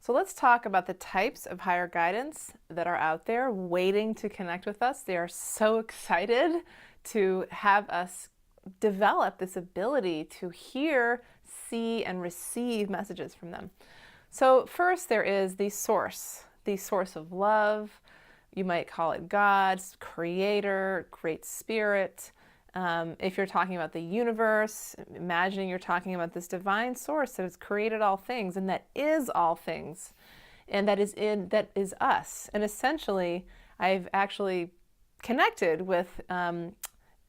So let's talk about the types of higher guidance that are out there waiting to connect with us. They are so excited to have us develop this ability to hear, see, and receive messages from them. So first there is the source of love. You might call it God, creator, great spirit. If you're talking about the universe, imagining you're talking about this divine source that has created all things and that is all things, and that is us. And essentially, I've actually connected with an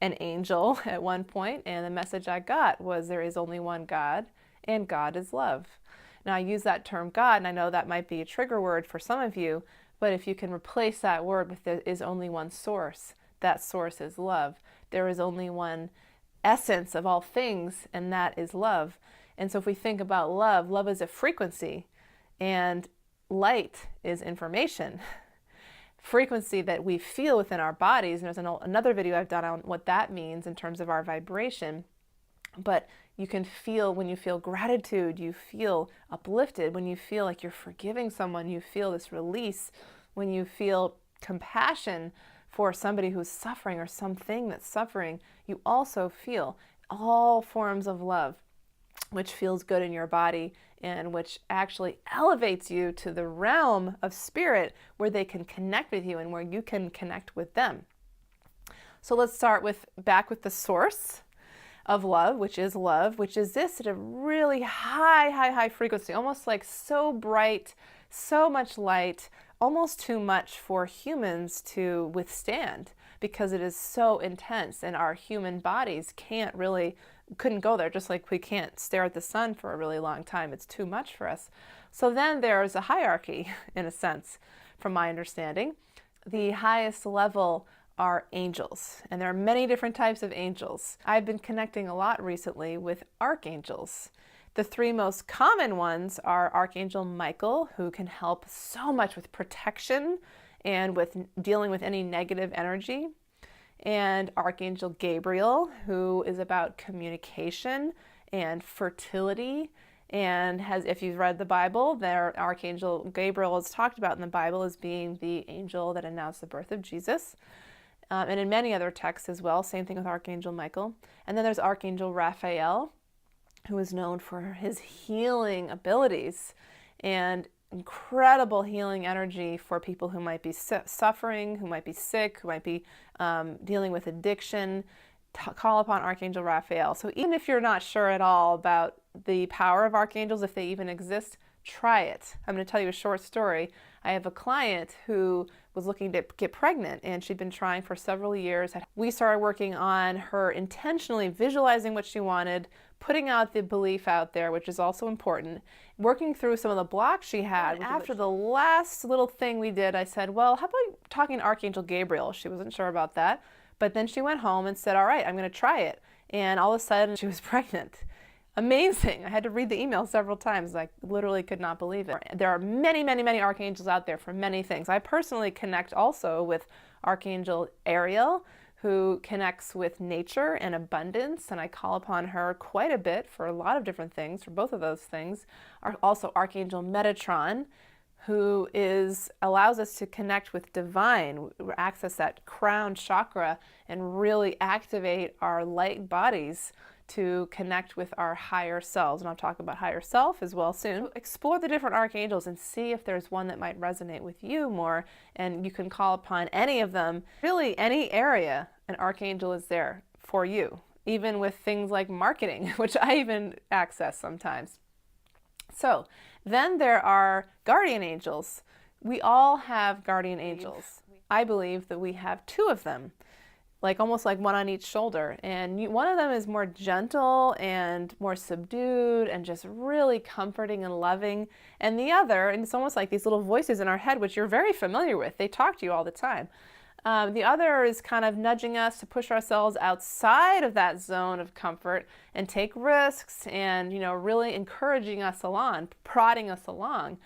angel at one point, and the message I got was there is only one God, and God is love. Now I use that term God, and I know that might be a trigger word for some of you, but if you can replace that word with there is only one source, that source is love. There is only one essence of all things, and that is love. And so if we think about love, love is a frequency, and light is information. Frequency that we feel within our bodies, and there's another video I've done on what that means in terms of our vibration. But you can feel, when you feel gratitude, you feel uplifted. When you feel like you're forgiving someone, you feel this release. When you feel compassion for somebody who's suffering or something that's suffering, you also feel all forms of love, which feels good in your body and which actually elevates you to the realm of spirit where they can connect with you and where you can connect with them. So let's start back with the source of love, which is this at a really high frequency, almost like so bright, so much light, almost too much for humans to withstand because it is so intense, and our human bodies couldn't go there, just like we can't stare at the sun for a really long time. It's too much for us. So then there's a hierarchy, in a sense, from my understanding. The highest level are angels, and there are many different types of angels. I've been connecting a lot recently with archangels. The three most common ones are Archangel Michael, who can help so much with protection and with dealing with any negative energy, and Archangel Gabriel, who is about communication and fertility, and if you've read the Bible, Archangel Gabriel is talked about in the Bible as being the angel that announced the birth of Jesus. And in many other texts as well, same thing with Archangel Michael. And then there's Archangel Raphael, who is known for his healing abilities and incredible healing energy for people who might be suffering, who might be sick, who might be dealing with addiction. Call upon Archangel Raphael. So even if you're not sure at all about the power of archangels, if they even exist, try it. I'm going to tell you a short story. I have a client who was looking to get pregnant, and she'd been trying for several years. We started working on her intentionally visualizing what she wanted, putting out the belief out there, which is also important, working through some of the blocks she had. And after the last little thing we did, I said, well, how about talking to Archangel Gabriel? She wasn't sure about that, but then she went home and said, all right, I'm going to try it. And all of a sudden she was pregnant. Amazing. I had to read the email several times. I literally could not believe it. There are many archangels out there for many things. I personally connect also with Archangel Ariel, who connects with nature and abundance, and I call upon her quite a bit for a lot of different things, for both of those things. Also Archangel Metatron, who allows us to connect with divine, access that crown chakra, and really activate our light bodies to connect with our higher selves. And I'll talk about higher self as well soon. Explore the different archangels and see if there's one that might resonate with you more, and you can call upon any of them. Really, any area, an archangel is there for you, even with things like marketing, which I even access sometimes. So then there are guardian angels. We all have guardian angels. I believe that we have two of them, almost like one on each shoulder. And one of them is more gentle and more subdued and just really comforting and loving. And the other, and it's almost like these little voices in our head, which you're very familiar with. They talk to you all the time. The other is kind of nudging us to push ourselves outside of that zone of comfort and take risks, and really encouraging us along, prodding us along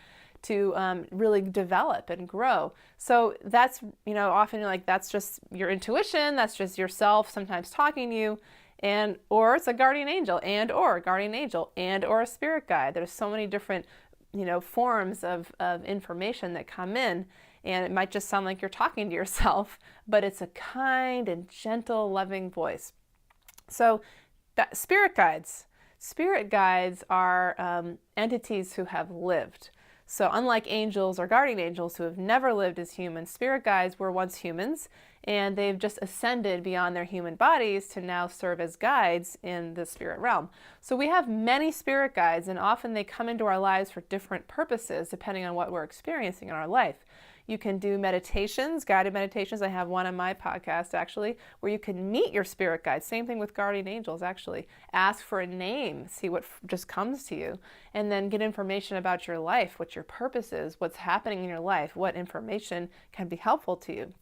to really develop and grow. So that's, often you're like, that's just your intuition, that's just yourself sometimes talking to you, or it's a guardian angel, or a guardian angel, or a spirit guide. There's so many different forms of information that come in. And it might just sound like you're talking to yourself, but it's a kind and gentle, loving voice. So that spirit guides are entities who have lived. So unlike angels or guardian angels who have never lived as humans, spirit guides were once humans, and they've just ascended beyond their human bodies to now serve as guides in the spirit realm. So we have many spirit guides, and often they come into our lives for different purposes depending on what we're experiencing in our life. You can do meditations, guided meditations. I have one on my podcast, actually, where you can meet your spirit guides. Same thing with guardian angels, actually. Ask for a name, see what just comes to you, and then get information about your life, what your purpose is, what's happening in your life, what information can be helpful to you.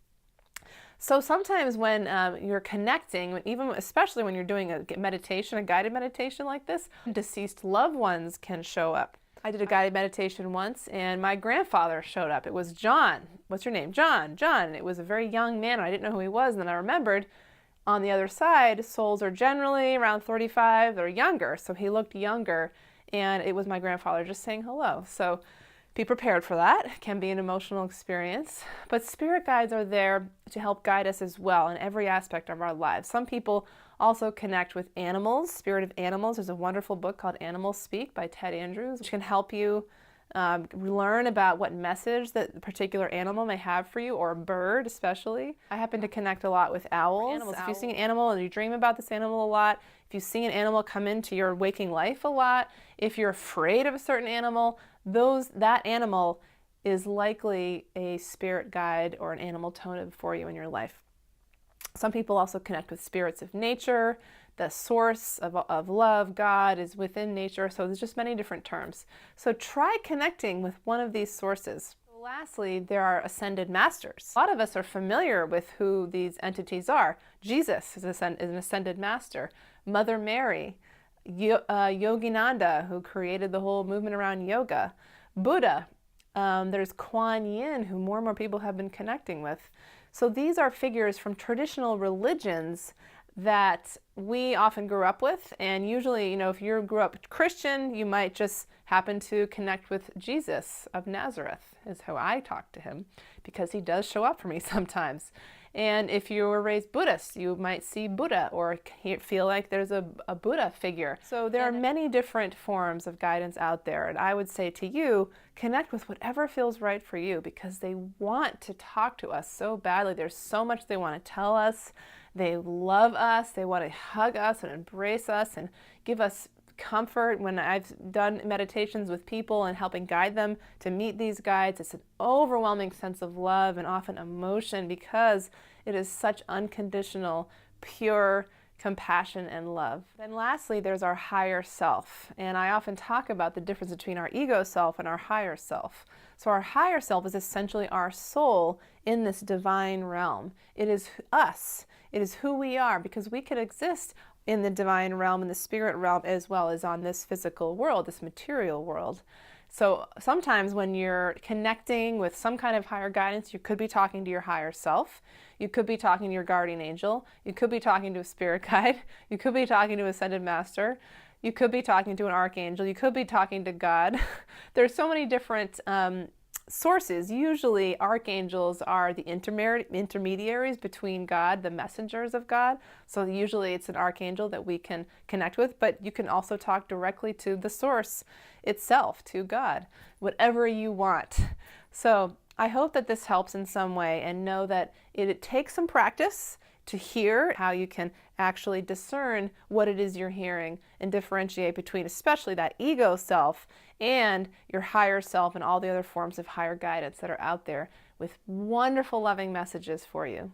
So sometimes when you're connecting, especially when you're doing a meditation, a guided meditation like this, deceased loved ones can show up. I did a guided meditation once, and my grandfather showed up. It was John. What's your name? John. John. And it was a very young man. I didn't know who he was, and then I remembered on the other side, souls are generally around 35 or younger, so he looked younger, and it was my grandfather just saying hello. So be prepared for that. It can be an emotional experience, but spirit guides are there to help guide us as well in every aspect of our lives. Some people also connect with animals, spirit of animals. There's a wonderful book called Animals Speak by Ted Andrews, which can help you learn about what message that particular animal may have for you, or a bird especially. I happen to connect a lot with owls. If you see an animal and you dream about this animal a lot, if you see an animal come into your waking life a lot, if you're afraid of a certain animal, that animal is likely a spirit guide or an animal totem for you in your life. Some people also connect with spirits of nature. The source of love, God, is within nature. So there's just many different terms. So try connecting with one of these sources. Lastly, there are ascended masters. A lot of us are familiar with who these entities are. Jesus is an ascended master. Mother Mary, Yoginanda, who created the whole movement around yoga. Buddha. There's Quan Yin, who more and more people have been connecting with. So these are figures from traditional religions that we often grew up with, and usually, if you grew up Christian, you might just happen to connect with Jesus of Nazareth, is how I talk to him, because he does show up for me sometimes. And if you were raised Buddhist, you might see Buddha or feel like there's a Buddha figure. So there are many different forms of guidance out there, and I would say to you, connect with whatever feels right for you, because they want to talk to us so badly. There's so much they want to tell us. They love us. They want to hug us and embrace us and give us comfort. When I've done meditations with people and helping guide them to meet these guides, it's an overwhelming sense of love and often emotion, because it is such unconditional, pure compassion and love. Then lastly, there's our higher self. And I often talk about the difference between our ego self and our higher self. So our higher self is essentially our soul in this divine realm. It is us. It is who we are, because we could exist in the divine realm, in the spirit realm, as well as on this physical world, this material world. So sometimes when you're connecting with some kind of higher guidance, you could be talking to your higher self. You could be talking to your guardian angel. You could be talking to a spirit guide. You could be talking to an ascended master. You could be talking to an archangel. You could be talking to God. There's so many different sources. Usually archangels are the intermediaries between God, the messengers of God. So usually it's an archangel that we can connect with, but you can also talk directly to the source itself, to God, whatever you want. So I hope that this helps in some way, and know that it takes some practice to hear how you can actually discern what it is you're hearing and differentiate between especially that ego self and your higher self and all the other forms of higher guidance that are out there with wonderful, loving messages for you.